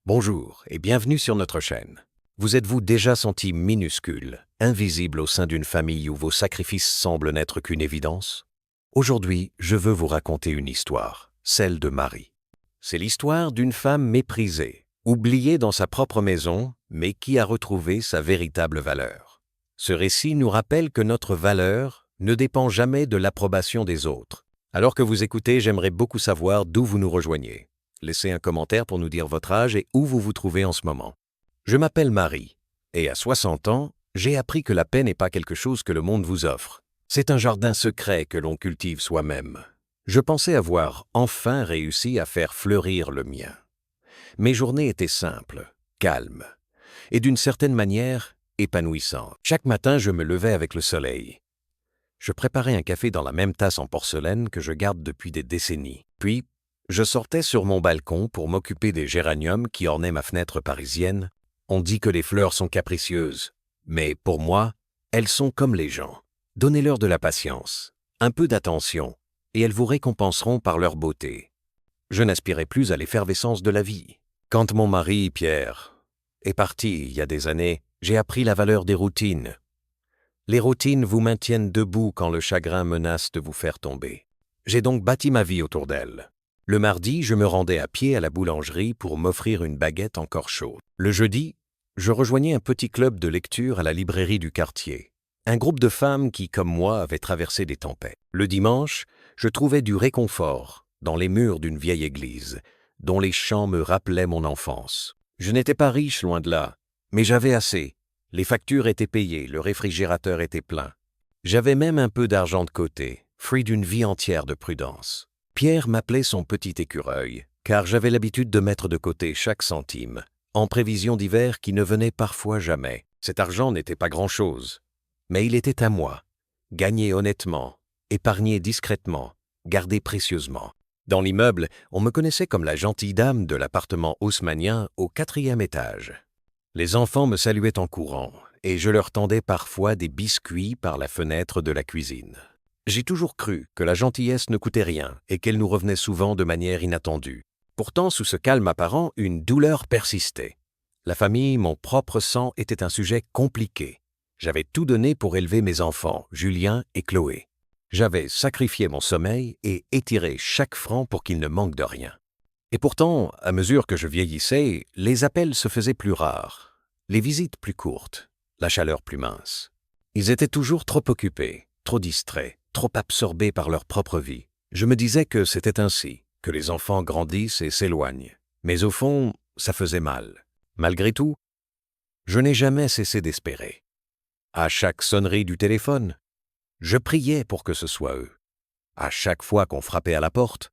Bonjour et bienvenue sur notre chaîne. Vous êtes-vous déjà senti minuscule, invisible au sein d'une famille où vos sacrifices semblent n'être qu'une évidence? Aujourd'hui, je veux vous raconter une histoire, celle de Marie. C'est l'histoire d'une femme méprisée, oubliée dans sa propre maison, mais qui a retrouvé sa véritable valeur. Ce récit nous rappelle que notre valeur ne dépend jamais de l'approbation des autres. Alors que vous écoutez, j'aimerais beaucoup savoir d'où vous nous rejoignez. Laissez un commentaire pour nous dire votre âge et où vous vous trouvez en ce moment. Je m'appelle Marie, et à 60 ans, j'ai appris que la paix n'est pas quelque chose que le monde vous offre. C'est un jardin secret que l'on cultive soi-même. Je pensais avoir enfin réussi à faire fleurir le mien. Mes journées étaient simples, calmes, et d'une certaine manière, épanouissantes. Chaque matin, je me levais avec le soleil. Je préparais un café dans la même tasse en porcelaine que je garde depuis des décennies. Puis, je sortais sur mon balcon pour m'occuper des géraniums qui ornaient ma fenêtre parisienne. On dit que les fleurs sont capricieuses, mais pour moi, elles sont comme les gens. Donnez-leur de la patience, un peu d'attention, et elles vous récompenseront par leur beauté. Je n'aspirais plus à l'effervescence de la vie. Quand mon mari, Pierre, est parti il y a des années, j'ai appris la valeur des routines. Les routines vous maintiennent debout quand le chagrin menace de vous faire tomber. J'ai donc bâti ma vie autour d'elle. Le mardi, je me rendais à pied à la boulangerie pour m'offrir une baguette encore chaude. Le jeudi, je rejoignais un petit club de lecture à la librairie du quartier. Un groupe de femmes qui, comme moi, avaient traversé des tempêtes. Le dimanche, je trouvais du réconfort dans les murs d'une vieille église, dont les chants me rappelaient mon enfance. Je n'étais pas riche, loin de là, mais j'avais assez. Les factures étaient payées, le réfrigérateur était plein. J'avais même un peu d'argent de côté, fruit d'une vie entière de prudence. Pierre m'appelait son petit écureuil, car j'avais l'habitude de mettre de côté chaque centime, en prévision d'hiver qui ne venait parfois jamais. Cet argent n'était pas grand-chose, mais il était à moi, gagné honnêtement, épargné discrètement, gardé précieusement. Dans l'immeuble, on me connaissait comme la gentille dame de l'appartement haussmannien au 4e étage. Les enfants me saluaient en courant, et je leur tendais parfois des biscuits par la fenêtre de la cuisine. J'ai toujours cru que la gentillesse ne coûtait rien et qu'elle nous revenait souvent de manière inattendue. Pourtant, sous ce calme apparent, une douleur persistait. La famille, mon propre sang, était un sujet compliqué. J'avais tout donné pour élever mes enfants, Julien et Chloé. J'avais sacrifié mon sommeil et étiré chaque franc pour qu'il ne manque de rien. Et pourtant, à mesure que je vieillissais, les appels se faisaient plus rares, les visites plus courtes, la chaleur plus mince. Ils étaient toujours trop occupés, trop distraits, trop absorbés par leur propre vie. Je me disais que c'était ainsi, que les enfants grandissent et s'éloignent. Mais au fond, ça faisait mal. Malgré tout, je n'ai jamais cessé d'espérer. À chaque sonnerie du téléphone, je priais pour que ce soit eux. À chaque fois qu'on frappait à la porte,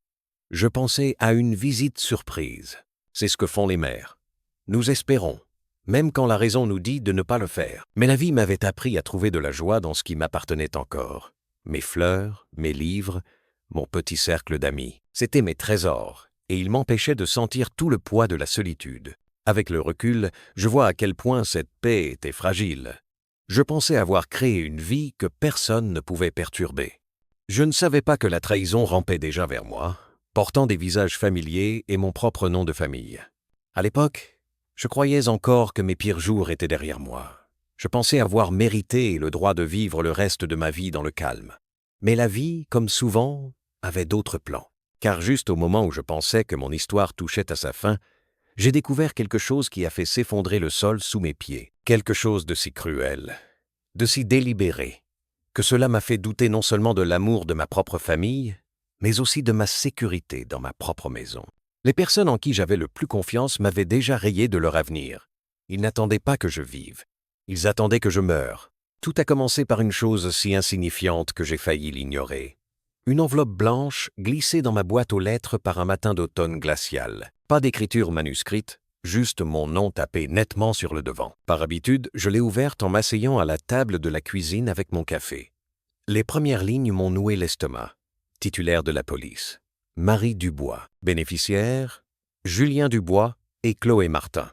je pensais à une visite surprise. C'est ce que font les mères. Nous espérons, même quand la raison nous dit de ne pas le faire. Mais la vie m'avait appris à trouver de la joie dans ce qui m'appartenait encore. Mes fleurs, mes livres, mon petit cercle d'amis. C'étaient mes trésors, et ils m'empêchaient de sentir tout le poids de la solitude. Avec le recul, je vois à quel point cette paix était fragile. Je pensais avoir créé une vie que personne ne pouvait perturber. Je ne savais pas que la trahison rampait déjà vers moi, portant des visages familiers et mon propre nom de famille. À l'époque, je croyais encore que mes pires jours étaient derrière moi. Je pensais avoir mérité le droit de vivre le reste de ma vie dans le calme. Mais la vie, comme souvent, avait d'autres plans. Car juste au moment où je pensais que mon histoire touchait à sa fin, j'ai découvert quelque chose qui a fait s'effondrer le sol sous mes pieds. Quelque chose de si cruel, de si délibéré, que cela m'a fait douter non seulement de l'amour de ma propre famille, mais aussi de ma sécurité dans ma propre maison. Les personnes en qui j'avais le plus confiance m'avaient déjà rayé de leur avenir. Ils n'attendaient pas que je vive. Ils attendaient que je meure. Tout a commencé par une chose si insignifiante que j'ai failli l'ignorer. Une enveloppe blanche glissée dans ma boîte aux lettres par un matin d'automne glacial. Pas d'écriture manuscrite, juste mon nom tapé nettement sur le devant. Par habitude, je l'ai ouverte en m'asseyant à la table de la cuisine avec mon café. Les premières lignes m'ont noué l'estomac. Titulaire de la police. Marie Dubois. Bénéficiaire, Julien Dubois et Chloé Martin.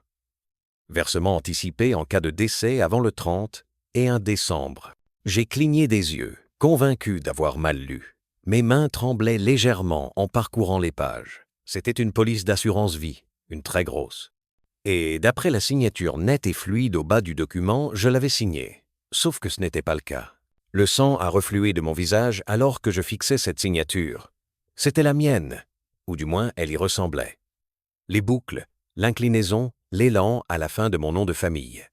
Versement anticipé en cas de décès avant le 30 et 1 décembre. J'ai cligné des yeux, convaincu d'avoir mal lu. Mes mains tremblaient légèrement en parcourant les pages. C'était une police d'assurance vie, une très grosse. Et d'après la signature nette et fluide au bas du document, je l'avais signé. Sauf que ce n'était pas le cas. Le sang a reflué de mon visage alors que je fixais cette signature. C'était la mienne, ou du moins elle y ressemblait. Les boucles, l'inclinaison, l'élan à la fin de mon nom de famille.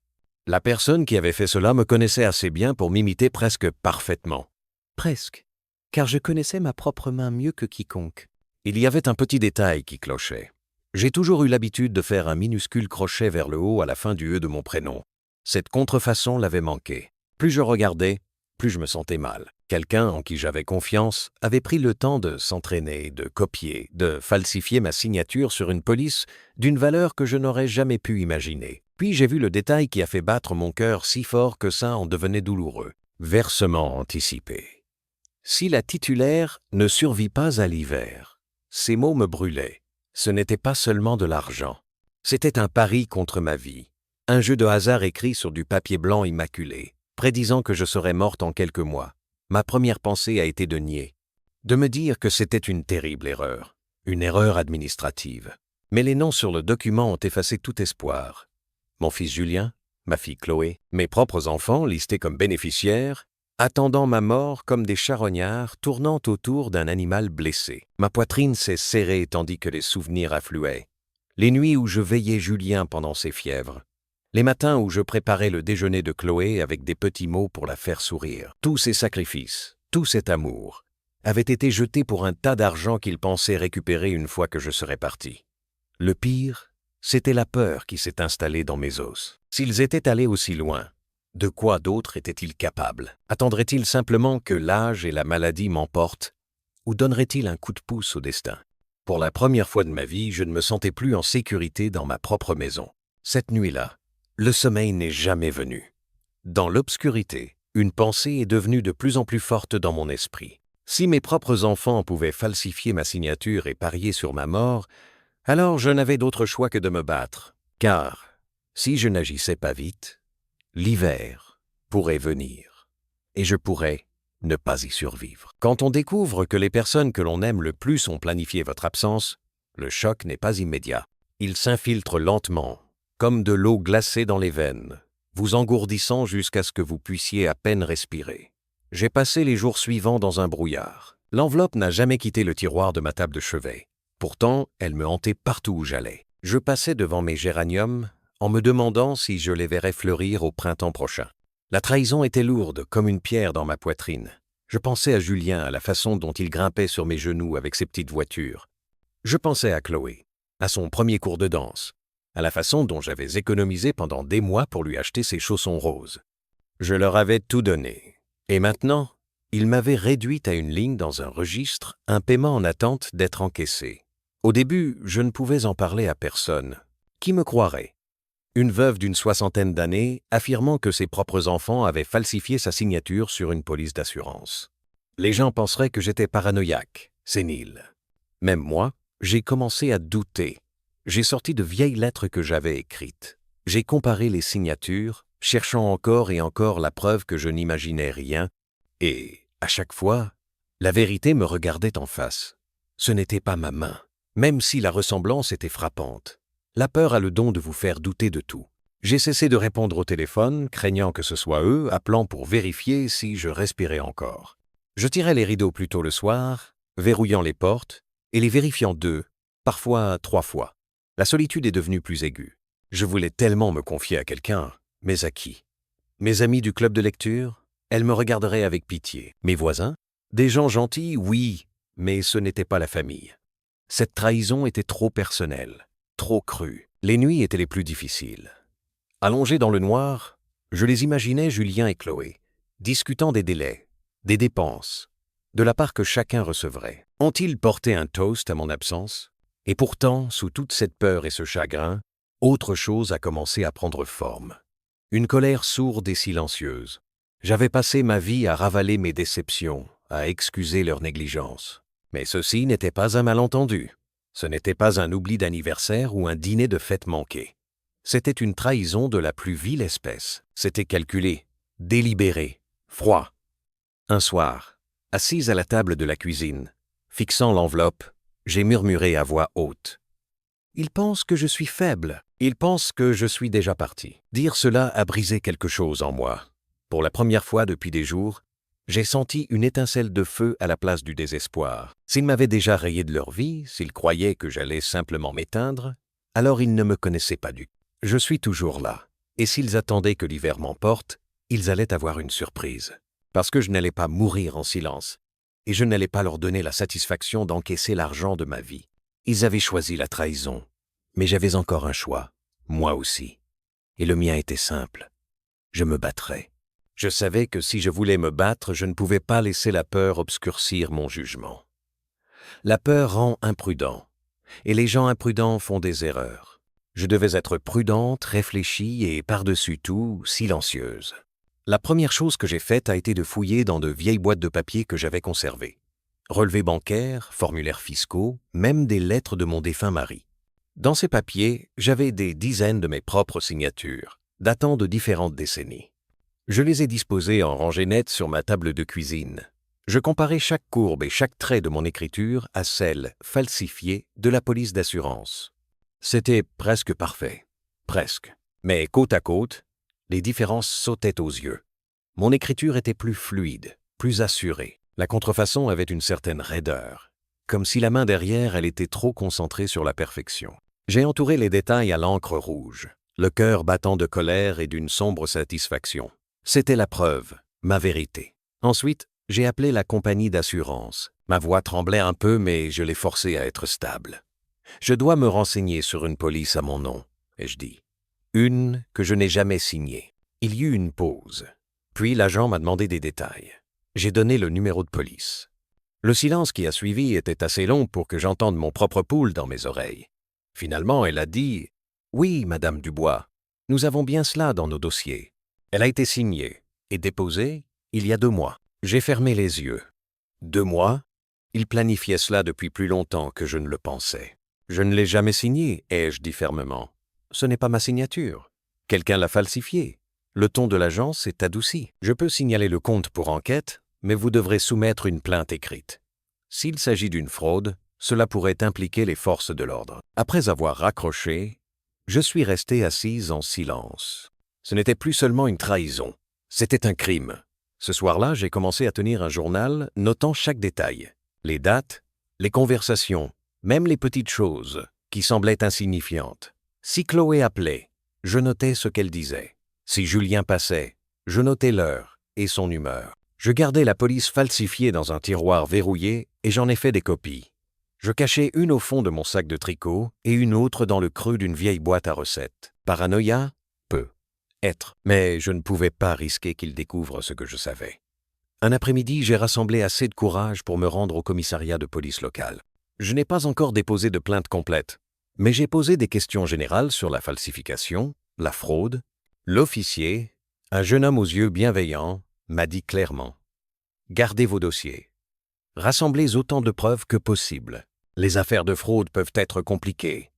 La personne qui avait fait cela me connaissait assez bien pour m'imiter presque parfaitement. Presque, car je connaissais ma propre main mieux que quiconque. Il y avait un petit détail qui clochait. J'ai toujours eu l'habitude de faire un minuscule crochet vers le haut à la fin du E de mon prénom. Cette contrefaçon l'avait manqué. Plus je regardais, plus je me sentais mal. Quelqu'un en qui j'avais confiance avait pris le temps de s'entraîner, de copier, de falsifier ma signature sur une police d'une valeur que je n'aurais jamais pu imaginer. Puis j'ai vu le détail qui a fait battre mon cœur si fort que ça en devenait douloureux. Versement anticipé. Si la titulaire ne survit pas à l'hiver, ces mots me brûlaient. Ce n'était pas seulement de l'argent. C'était un pari contre ma vie. Un jeu de hasard écrit sur du papier blanc immaculé, prédisant que je serais morte en quelques mois. Ma première pensée a été de nier, de me dire que c'était une terrible erreur, une erreur administrative. Mais les noms sur le document ont effacé tout espoir. Mon fils Julien, ma fille Chloé, mes propres enfants listés comme bénéficiaires, attendant ma mort comme des charognards tournant autour d'un animal blessé. Ma poitrine s'est serrée tandis que les souvenirs affluaient. Les nuits où je veillais Julien pendant ses fièvres. Les matins où je préparais le déjeuner de Chloé avec des petits mots pour la faire sourire. Tous ces sacrifices, tout cet amour, avaient été jetés pour un tas d'argent qu'il pensait récupérer une fois que je serais parti. Le pire, c'était la peur qui s'est installée dans mes os. S'ils étaient allés aussi loin, de quoi d'autre étaient-ils capables? Attendraient-ils simplement que l'âge et la maladie m'emportent, ou donneraient-ils un coup de pouce au destin? Pour la première fois de ma vie, je ne me sentais plus en sécurité dans ma propre maison. Cette nuit-là, le sommeil n'est jamais venu. Dans l'obscurité, une pensée est devenue de plus en plus forte dans mon esprit. Si mes propres enfants pouvaient falsifier ma signature et parier sur ma mort, alors je n'avais d'autre choix que de me battre. Car, si je n'agissais pas vite, l'hiver pourrait venir, et je pourrais ne pas y survivre. Quand on découvre que les personnes que l'on aime le plus ont planifié votre absence, le choc n'est pas immédiat. Il s'infiltre lentement, comme de l'eau glacée dans les veines, vous engourdissant jusqu'à ce que vous puissiez à peine respirer. J'ai passé les jours suivants dans un brouillard. L'enveloppe n'a jamais quitté le tiroir de ma table de chevet. Pourtant, elle me hantait partout où j'allais. Je passais devant mes géraniums, en me demandant si je les verrais fleurir au printemps prochain. La trahison était lourde comme une pierre dans ma poitrine. Je pensais à Julien, à la façon dont il grimpait sur mes genoux avec ses petites voitures. Je pensais à Chloé, à son premier cours de danse, à la façon dont j'avais économisé pendant des mois pour lui acheter ses chaussons roses. Je leur avais tout donné. Et maintenant, ils m'avaient réduite à une ligne dans un registre, un paiement en attente d'être encaissé. Au début, je ne pouvais en parler à personne. Qui me croirait? Une veuve d'une 60aine d'années affirmant que ses propres enfants avaient falsifié sa signature sur une police d'assurance. Les gens penseraient que j'étais paranoïaque, sénile. Même moi, j'ai commencé à douter. J'ai sorti de vieilles lettres que j'avais écrites. J'ai comparé les signatures, cherchant encore et encore la preuve que je n'imaginais rien, et, à chaque fois, la vérité me regardait en face. Ce n'était pas ma main, même si la ressemblance était frappante. La peur a le don de vous faire douter de tout. J'ai cessé de répondre au téléphone, craignant que ce soit eux, appelant pour vérifier si je respirais encore. Je tirais les rideaux plus tôt le soir, verrouillant les portes, et les vérifiant 2, parfois 3 fois. La solitude est devenue plus aiguë. Je voulais tellement me confier à quelqu'un, mais à qui? Mes amis du club de lecture? Elles me regarderaient avec pitié. Mes voisins? Des gens gentils, oui, mais ce n'était pas la famille. Cette trahison était trop personnelle, trop crue. Les nuits étaient les plus difficiles. Allongés dans le noir, je les imaginais Julien et Chloé, discutant des délais, des dépenses, de la part que chacun recevrait. Ont-ils porté un toast à mon absence? Et pourtant, sous toute cette peur et ce chagrin, autre chose a commencé à prendre forme. Une colère sourde et silencieuse. J'avais passé ma vie à ravaler mes déceptions, à excuser leur négligence. Mais ceci n'était pas un malentendu. Ce n'était pas un oubli d'anniversaire ou un dîner de fête manqué. C'était une trahison de la plus vile espèce. C'était calculé, délibéré, froid. Un soir, assise à la table de la cuisine, fixant l'enveloppe, j'ai murmuré à voix haute. Ils pensent que je suis faible. Ils pensent que je suis déjà parti. Dire cela a brisé quelque chose en moi. Pour la première fois depuis des jours, j'ai senti une étincelle de feu à la place du désespoir. S'ils m'avaient déjà rayé de leur vie, s'ils croyaient que j'allais simplement m'éteindre, alors ils ne me connaissaient pas du tout. Je suis toujours là. Et s'ils attendaient que l'hiver m'emporte, ils allaient avoir une surprise. Parce que je n'allais pas mourir en silence. Et je n'allais pas leur donner la satisfaction d'encaisser l'argent de ma vie. Ils avaient choisi la trahison. Mais j'avais encore un choix. Moi aussi. Et le mien était simple. Je me battrais. Je savais que si je voulais me battre, je ne pouvais pas laisser la peur obscurcir mon jugement. La peur rend imprudent. Et les gens imprudents font des erreurs. Je devais être prudente, réfléchie et, par-dessus tout, silencieuse. La première chose que j'ai faite a été de fouiller dans de vieilles boîtes de papier que j'avais conservées. Relevés bancaires, formulaires fiscaux, même des lettres de mon défunt mari. Dans ces papiers, j'avais des dizaines de mes propres signatures, datant de différentes décennies. Je les ai disposées en rangées nettes sur ma table de cuisine. Je comparais chaque courbe et chaque trait de mon écriture à celle, falsifiée, de la police d'assurance. C'était presque parfait. Presque. Mais côte à côte, les différences sautaient aux yeux. Mon écriture était plus fluide, plus assurée. La contrefaçon avait une certaine raideur, comme si la main derrière elle était trop concentrée sur la perfection. J'ai entouré les détails à l'encre rouge, le cœur battant de colère et d'une sombre satisfaction. C'était la preuve, ma vérité. Ensuite, j'ai appelé la compagnie d'assurance. Ma voix tremblait un peu, mais je l'ai forcée à être stable. Je dois me renseigner sur une police à mon nom, ai-je dit. Une que je n'ai jamais signée. Il y eut une pause. Puis l'agent m'a demandé des détails. J'ai donné le numéro de police. Le silence qui a suivi était assez long pour que j'entende mon propre pouls dans mes oreilles. Finalement, elle a dit « Oui, Madame Dubois, nous avons bien cela dans nos dossiers. » Elle a été signée et déposée il y a 2 mois. J'ai fermé les yeux. 2 mois? Il planifiait cela depuis plus longtemps que je ne le pensais. Je ne l'ai jamais signée, ai-je dit fermement. Ce n'est pas ma signature. Quelqu'un l'a falsifiée. Le ton de l'agent s'est adouci. Je peux signaler le compte pour enquête, mais vous devrez soumettre une plainte écrite. S'il s'agit d'une fraude, cela pourrait impliquer les forces de l'ordre. Après avoir raccroché, je suis resté assise en silence. Ce n'était plus seulement une trahison, c'était un crime. Ce soir-là, j'ai commencé à tenir un journal, notant chaque détail. Les dates, les conversations, même les petites choses, qui semblaient insignifiantes. Si Chloé appelait, je notais ce qu'elle disait. Si Julien passait, je notais l'heure et son humeur. Je gardais la police falsifiée dans un tiroir verrouillé et j'en ai fait des copies. Je cachais une au fond de mon sac de tricot et une autre dans le creux d'une vieille boîte à recettes. Paranoïa? Peu. Être. Mais je ne pouvais pas risquer qu'il découvre ce que je savais. Un après-midi, j'ai rassemblé assez de courage pour me rendre au commissariat de police local. Je n'ai pas encore déposé de plainte complète, mais j'ai posé des questions générales sur la falsification, la fraude. L'officier, un jeune homme aux yeux bienveillants, m'a dit clairement « Gardez vos dossiers. Rassemblez autant de preuves que possible. Les affaires de fraude peuvent être compliquées,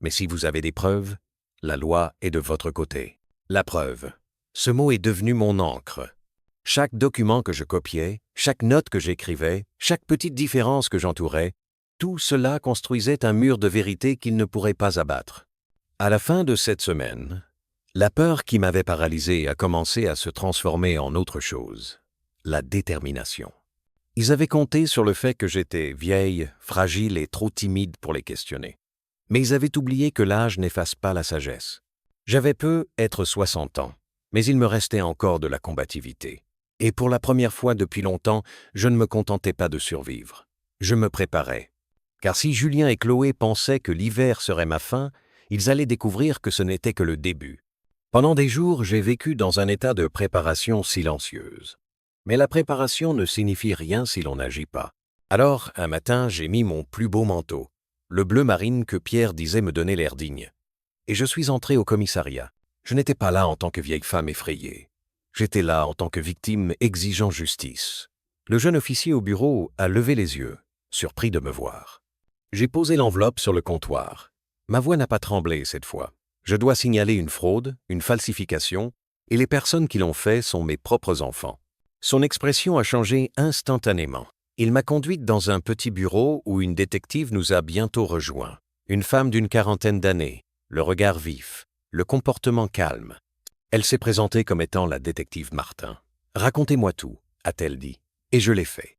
mais si vous avez des preuves, la loi est de votre côté. » La preuve. Ce mot est devenu mon encre. Chaque document que je copiais, chaque note que j'écrivais, chaque petite différence que j'entourais, tout cela construisait un mur de vérité qu'il ne pourrait pas abattre. À la fin de cette semaine, la peur qui m'avait paralysé a commencé à se transformer en autre chose, la détermination. Ils avaient compté sur le fait que j'étais vieille, fragile et trop timide pour les questionner. Mais ils avaient oublié que l'âge n'efface pas la sagesse. J'avais peu être 60 ans, mais il me restait encore de la combativité. Et pour la première fois depuis longtemps, je ne me contentais pas de survivre. Je me préparais. Car si Julien et Chloé pensaient que l'hiver serait ma fin, ils allaient découvrir que ce n'était que le début. Pendant des jours, j'ai vécu dans un état de préparation silencieuse. Mais la préparation ne signifie rien si l'on n'agit pas. Alors, un matin, j'ai mis mon plus beau manteau, le bleu marine que Pierre disait me donner l'air digne. Et je suis entré au commissariat. Je n'étais pas là en tant que vieille femme effrayée. J'étais là en tant que victime exigeant justice. Le jeune officier au bureau a levé les yeux, surpris de me voir. J'ai posé l'enveloppe sur le comptoir. Ma voix n'a pas tremblé cette fois. Je dois signaler une fraude, une falsification, et les personnes qui l'ont fait sont mes propres enfants. Son expression a changé instantanément. Il m'a conduite dans un petit bureau où une détective nous a bientôt rejoints. Une femme d'une quarantaine d'années, le regard vif, le comportement calme. Elle s'est présentée comme étant la détective Martin. « Racontez-moi tout », a-t-elle dit, et je l'ai fait.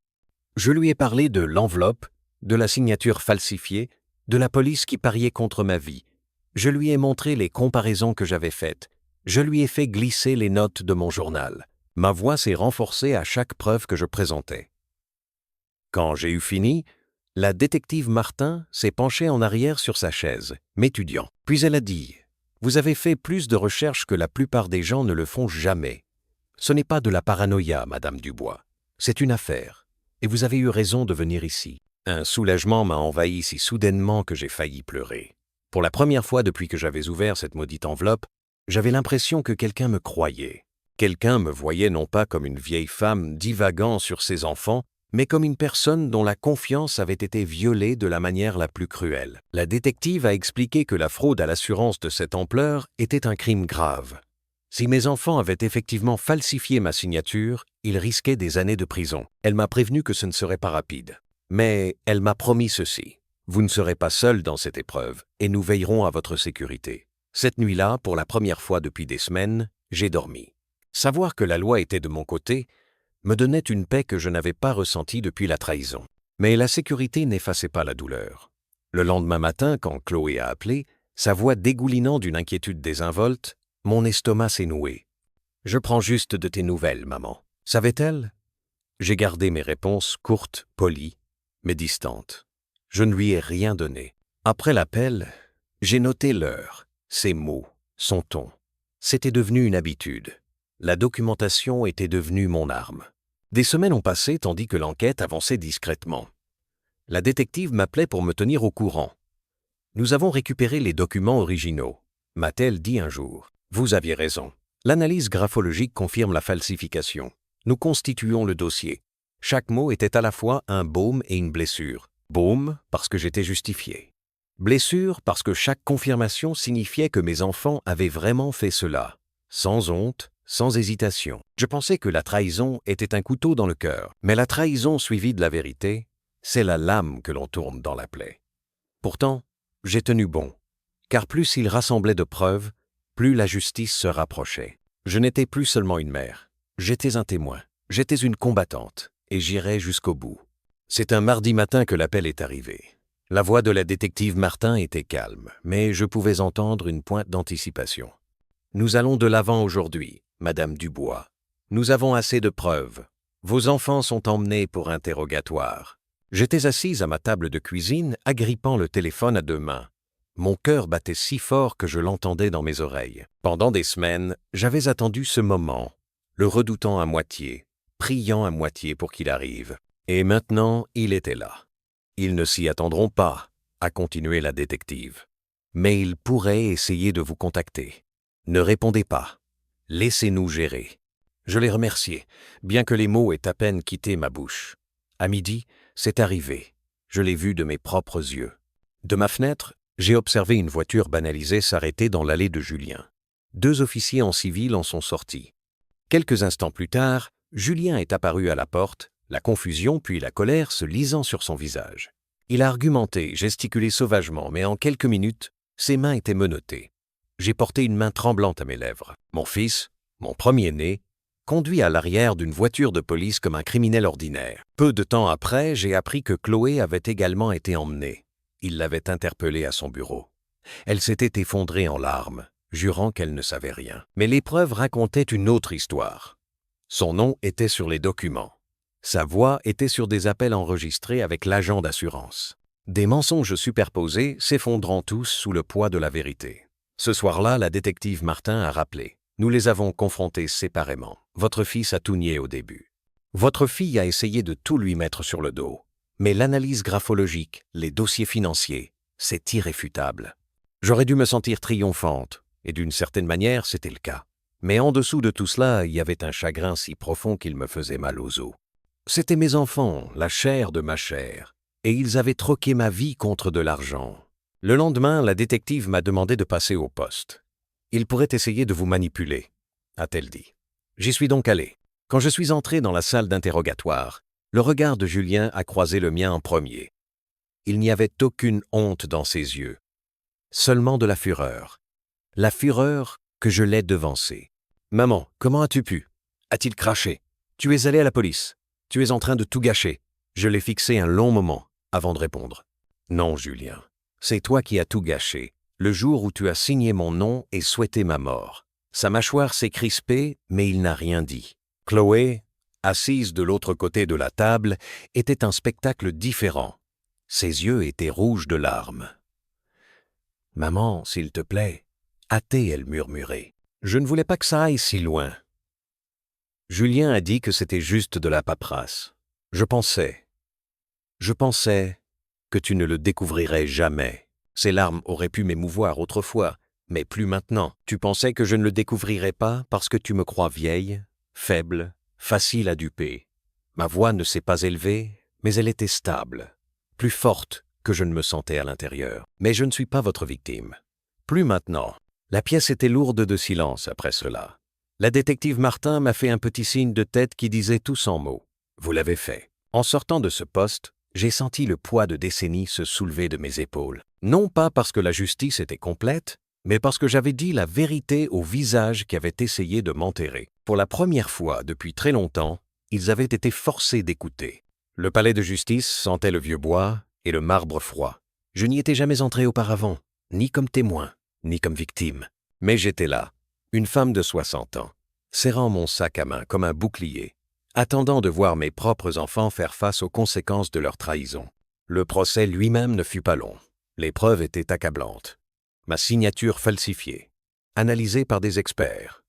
Je lui ai parlé de l'enveloppe, de la signature falsifiée, de la police qui pariait contre ma vie. Je lui ai montré les comparaisons que j'avais faites. Je lui ai fait glisser les notes de mon journal. Ma voix s'est renforcée à chaque preuve que je présentais. Quand j'ai eu fini, la détective Martin s'est penchée en arrière sur sa chaise, m'étudiant. Puis elle a dit « Vous avez fait plus de recherches que la plupart des gens ne le font jamais. Ce n'est pas de la paranoïa, Madame Dubois. C'est une affaire. Et vous avez eu raison de venir ici. » Un soulagement m'a envahi si soudainement que j'ai failli pleurer. Pour la première fois depuis que j'avais ouvert cette maudite enveloppe, j'avais l'impression que quelqu'un me croyait. Quelqu'un me voyait non pas comme une vieille femme divaguant sur ses enfants, mais comme une personne dont la confiance avait été violée de la manière la plus cruelle. La détective a expliqué que la fraude à l'assurance de cette ampleur était un crime grave. Si mes enfants avaient effectivement falsifié ma signature, ils risquaient des années de prison. Elle m'a prévenu que ce ne serait pas rapide. Mais elle m'a promis ceci. Vous ne serez pas seul dans cette épreuve et nous veillerons à votre sécurité. Cette nuit-là, pour la première fois depuis des semaines, j'ai dormi. Savoir que la loi était de mon côté me donnait une paix que je n'avais pas ressentie depuis la trahison. Mais la sécurité n'effaçait pas la douleur. Le lendemain matin, quand Chloé a appelé, sa voix dégoulinant d'une inquiétude désinvolte, mon estomac s'est noué. « Je prends juste de tes nouvelles, maman. » Savait-elle ? J'ai gardé mes réponses courtes, polies, mais distantes. Je ne lui ai rien donné. Après l'appel, j'ai noté l'heure, ses mots, son ton. C'était devenu une habitude. La documentation était devenue mon arme. Des semaines ont passé tandis que l'enquête avançait discrètement. La détective m'appelait pour me tenir au courant. « Nous avons récupéré les documents originaux », m'a-t-elle dit un jour. « Vous aviez raison. L'analyse graphologique confirme la falsification. Nous constituons le dossier. Chaque mot était à la fois un baume et une blessure. Baume parce que j'étais justifié. Blessure parce que chaque confirmation signifiait que mes enfants avaient vraiment fait cela. Sans honte, sans hésitation. Je pensais que la trahison était un couteau dans le cœur. Mais la trahison suivie de la vérité, c'est la lame que l'on tourne dans la plaie. Pourtant, j'ai tenu bon. Car plus il rassemblait de preuves, plus la justice se rapprochait. Je n'étais plus seulement une mère. J'étais un témoin, j'étais une combattante, et j'irai jusqu'au bout. C'est un mardi matin que l'appel est arrivé. La voix de la détective Martin était calme, mais je pouvais entendre une pointe d'anticipation. « Nous allons de l'avant aujourd'hui, Madame Dubois. Nous avons assez de preuves. Vos enfants sont emmenés pour interrogatoire. » J'étais assise à ma table de cuisine, agrippant le téléphone à deux mains. Mon cœur battait si fort que je l'entendais dans mes oreilles. Pendant des semaines, j'avais attendu ce moment, le redoutant à moitié, priant à moitié pour qu'il arrive. Et maintenant, il était là. « Ils ne s'y attendront pas », a continué la détective. « Mais ils pourraient essayer de vous contacter. Ne répondez pas. Laissez-nous gérer. » Je l'ai remercié, bien que les mots aient à peine quitté ma bouche. À midi, c'est arrivé. Je l'ai vu de mes propres yeux. De ma fenêtre, j'ai observé une voiture banalisée s'arrêter dans l'allée de Julien. 2 officiers en civil en sont sortis. Quelques instants plus tard, Julien est apparu à la porte, la confusion puis la colère se lisant sur son visage. Il a argumenté, gesticulé sauvagement, mais en quelques minutes, ses mains étaient menottées. J'ai porté une main tremblante à mes lèvres. Mon fils, mon premier-né, conduit à l'arrière d'une voiture de police comme un criminel ordinaire. Peu de temps après, j'ai appris que Chloé avait également été emmenée. Il l'avait interpellée à son bureau. Elle s'était effondrée en larmes, jurant qu'elle ne savait rien. Mais les preuves racontaient une autre histoire. Son nom était sur les documents. Sa voix était sur des appels enregistrés avec l'agent d'assurance. Des mensonges superposés s'effondrant tous sous le poids de la vérité. Ce soir-là, la détective Martin a rappelé. Nous les avons confrontés séparément. Votre fils a tout nié au début. Votre fille a essayé de tout lui mettre sur le dos. Mais l'analyse graphologique, les dossiers financiers, c'est irréfutable. J'aurais dû me sentir triomphante, et d'une certaine manière, c'était le cas. Mais en dessous de tout cela, il y avait un chagrin si profond qu'il me faisait mal aux os. C'étaient mes enfants, la chair de ma chair, et ils avaient troqué ma vie contre de l'argent. Le lendemain, la détective m'a demandé de passer au poste. « Il pourrait essayer de vous manipuler », a-t-elle dit. J'y suis donc allé. Quand je suis entré dans la salle d'interrogatoire, le regard de Julien a croisé le mien en premier. Il n'y avait aucune honte dans ses yeux. Seulement de la fureur. La fureur que je l'ai devancée. « Maman, comment as-tu pu » a-t-il craché. « Tu es allé à la police. Tu es en train de tout gâcher. » Je l'ai fixé un long moment avant de répondre. « Non, Julien, c'est toi qui as tout gâché, le jour où tu as signé mon nom et souhaité ma mort. » Sa mâchoire s'est crispée, mais il n'a rien dit. Chloé, assise de l'autre côté de la table, était un spectacle différent. Ses yeux étaient rouges de larmes. « Maman, s'il te plaît. » Hâtée, elle murmurait. « Je ne voulais pas que ça aille si loin. » Julien a dit que c'était juste de la paperasse. Je pensais que tu ne le découvrirais jamais. Ces larmes auraient pu m'émouvoir autrefois, mais plus maintenant. Tu pensais que je ne le découvrirais pas parce que tu me crois vieille, faible, facile à duper. Ma voix ne s'est pas élevée, mais elle était stable, plus forte que je ne me sentais à l'intérieur. Mais je ne suis pas votre victime. Plus maintenant. La pièce était lourde de silence après cela. La détective Martin m'a fait un petit signe de tête qui disait tout sans mots. Vous l'avez fait. En sortant de ce poste, j'ai senti le poids de décennies se soulever de mes épaules. Non pas parce que la justice était complète, mais parce que j'avais dit la vérité au visage qui avait essayé de m'enterrer. Pour la première fois depuis très longtemps, ils avaient été forcés d'écouter. Le palais de justice sentait le vieux bois et le marbre froid. Je n'y étais jamais entré auparavant, ni comme témoin, ni comme victime. Mais j'étais là, une femme de 60 ans, serrant mon sac à main comme un bouclier, attendant de voir mes propres enfants faire face aux conséquences de leur trahison. Le procès lui-même ne fut pas long. Les preuves étaient accablantes. Ma signature falsifiée, analysée par des experts.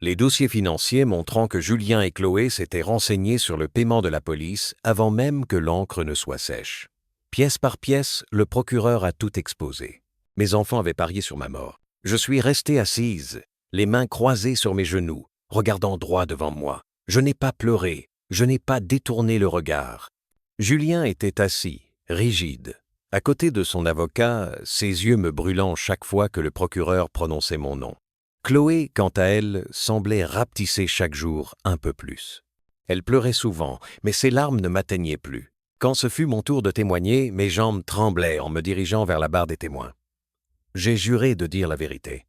Les dossiers financiers montrant que Julien et Chloé s'étaient renseignés sur le paiement de la police avant même que l'encre ne soit sèche. Pièce par pièce, le procureur a tout exposé. Mes enfants avaient parié sur ma mort. Je suis restée assise, les mains croisées sur mes genoux, regardant droit devant moi. Je n'ai pas pleuré, je n'ai pas détourné le regard. Julien était assis, rigide, à côté de son avocat, ses yeux me brûlant chaque fois que le procureur prononçait mon nom. Chloé, quant à elle, semblait rapetisser chaque jour un peu plus. Elle pleurait souvent, mais ses larmes ne m'atteignaient plus. Quand ce fut mon tour de témoigner, mes jambes tremblaient en me dirigeant vers la barre des témoins. J'ai juré de dire la vérité.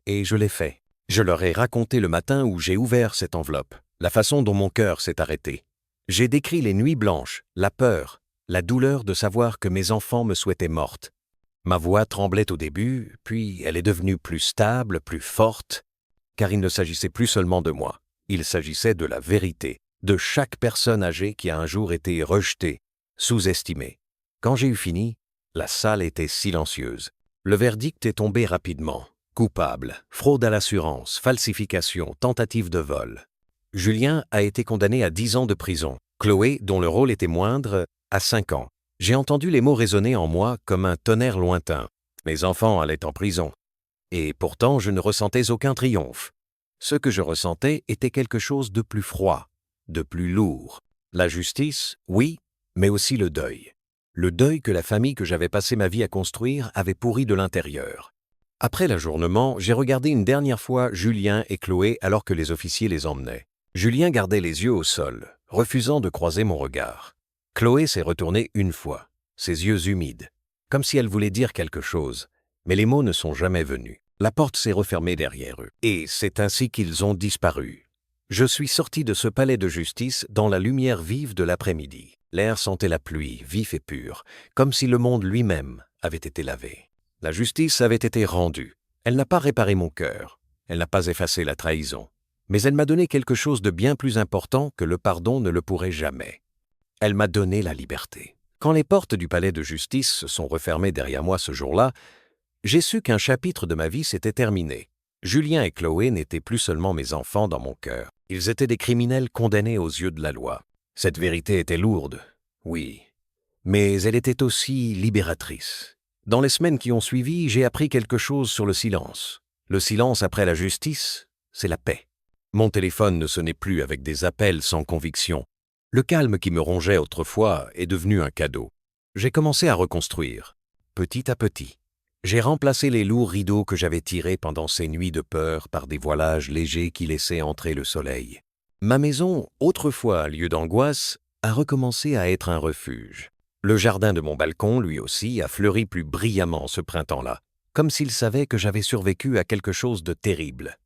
Et je l'ai fait. Je leur ai raconté le matin où j'ai ouvert cette enveloppe, la façon dont mon cœur s'est arrêté. J'ai décrit les nuits blanches, la peur, la douleur de savoir que mes enfants me souhaitaient morte. Ma voix tremblait au début, puis elle est devenue plus stable, plus forte, car il ne s'agissait plus seulement de moi. Il s'agissait de la vérité, de chaque personne âgée qui a un jour été rejetée, sous-estimée. Quand j'ai eu fini, la salle était silencieuse. Le verdict est tombé rapidement. Coupable, fraude à l'assurance, falsification, tentative de vol. Julien a été condamné à 10 ans de prison. Chloé, dont le rôle était moindre, à 5 ans. J'ai entendu les mots résonner en moi comme un tonnerre lointain. Mes enfants allaient en prison. Et pourtant, je ne ressentais aucun triomphe. Ce que je ressentais était quelque chose de plus froid, de plus lourd. La justice, oui, mais aussi le deuil. Le deuil que la famille que j'avais passé ma vie à construire avait pourri de l'intérieur. Après l'ajournement, j'ai regardé une dernière fois Julien et Chloé alors que les officiers les emmenaient. Julien gardait les yeux au sol, refusant de croiser mon regard. Chloé s'est retournée une fois, ses yeux humides, comme si elle voulait dire quelque chose, mais les mots ne sont jamais venus. La porte s'est refermée derrière eux, et c'est ainsi qu'ils ont disparu. Je suis sorti de ce palais de justice dans la lumière vive de l'après-midi. L'air sentait la pluie, vif et pur, comme si le monde lui-même avait été lavé. La justice avait été rendue. Elle n'a pas réparé mon cœur, elle n'a pas effacé la trahison, mais elle m'a donné quelque chose de bien plus important que le pardon ne le pourrait jamais. Elle m'a donné la liberté. Quand les portes du palais de justice se sont refermées derrière moi ce jour-là, j'ai su qu'un chapitre de ma vie s'était terminé. Julien et Chloé n'étaient plus seulement mes enfants dans mon cœur. Ils étaient des criminels condamnés aux yeux de la loi. Cette vérité était lourde, oui, mais elle était aussi libératrice. Dans les semaines qui ont suivi, j'ai appris quelque chose sur le silence. Le silence après la justice, c'est la paix. Mon téléphone ne sonnait plus avec des appels sans conviction. Le calme qui me rongeait autrefois est devenu un cadeau. J'ai commencé à reconstruire, petit à petit. J'ai remplacé les lourds rideaux que j'avais tirés pendant ces nuits de peur par des voilages légers qui laissaient entrer le soleil. Ma maison, autrefois un lieu d'angoisse, a recommencé à être un refuge. Le jardin de mon balcon, lui aussi, a fleuri plus brillamment ce printemps-là, comme s'il savait que j'avais survécu à quelque chose de terrible.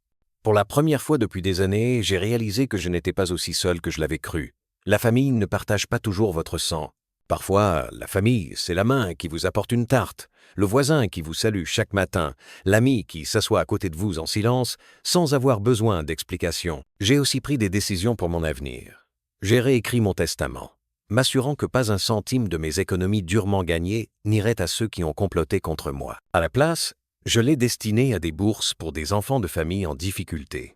Pour la première fois depuis des années, j'ai réalisé que je n'étais pas aussi seul que je l'avais cru. La famille ne partage pas toujours votre sang. Parfois, la famille, c'est la main qui vous apporte une tarte, le voisin qui vous salue chaque matin, l'ami qui s'assoit à côté de vous en silence, sans avoir besoin d'explications. J'ai aussi pris des décisions pour mon avenir. J'ai réécrit mon testament, m'assurant que pas un centime de mes économies durement gagnées n'irait à ceux qui ont comploté contre moi. À la place, je l'ai destiné à des bourses pour des enfants de famille en difficulté.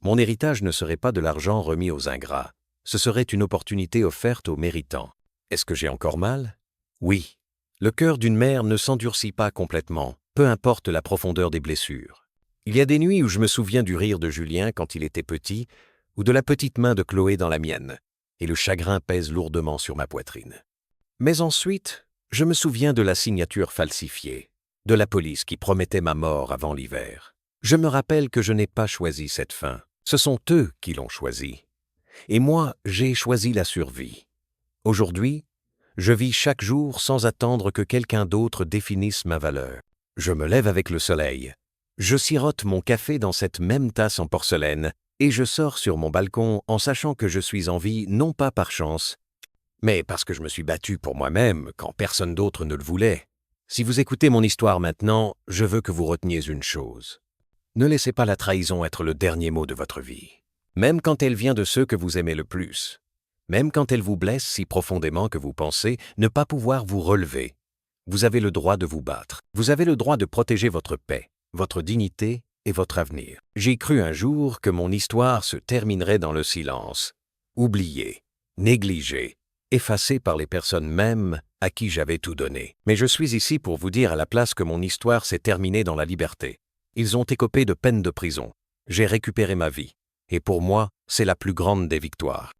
Mon héritage ne serait pas de l'argent remis aux ingrats, ce serait une opportunité offerte aux méritants. Est-ce que j'ai encore mal? Oui. Le cœur d'une mère ne s'endurcit pas complètement, peu importe la profondeur des blessures. Il y a des nuits où je me souviens du rire de Julien quand il était petit, ou de la petite main de Chloé dans la mienne, et le chagrin pèse lourdement sur ma poitrine. Mais ensuite, je me souviens de la signature falsifiée, de la police qui promettait ma mort avant l'hiver. Je me rappelle que je n'ai pas choisi cette fin. Ce sont eux qui l'ont choisie. Et moi, j'ai choisi la survie. Aujourd'hui, je vis chaque jour sans attendre que quelqu'un d'autre définisse ma valeur. Je me lève avec le soleil. Je sirote mon café dans cette même tasse en porcelaine et je sors sur mon balcon en sachant que je suis en vie non pas par chance, mais parce que je me suis battu pour moi-même quand personne d'autre ne le voulait. Si vous écoutez mon histoire maintenant, je veux que vous reteniez une chose. Ne laissez pas la trahison être le dernier mot de votre vie. Même quand elle vient de ceux que vous aimez le plus. Même quand elle vous blesse si profondément que vous pensez ne pas pouvoir vous relever. Vous avez le droit de vous battre. Vous avez le droit de protéger votre paix, votre dignité et votre avenir. J'ai cru un jour que mon histoire se terminerait dans le silence. Oubliée, négligée, effacée par les personnes mêmes à qui j'avais tout donné. Mais je suis ici pour vous dire à la place que mon histoire s'est terminée dans la liberté. Ils ont écopé de peine de prison. J'ai récupéré ma vie. Et pour moi, c'est la plus grande des victoires.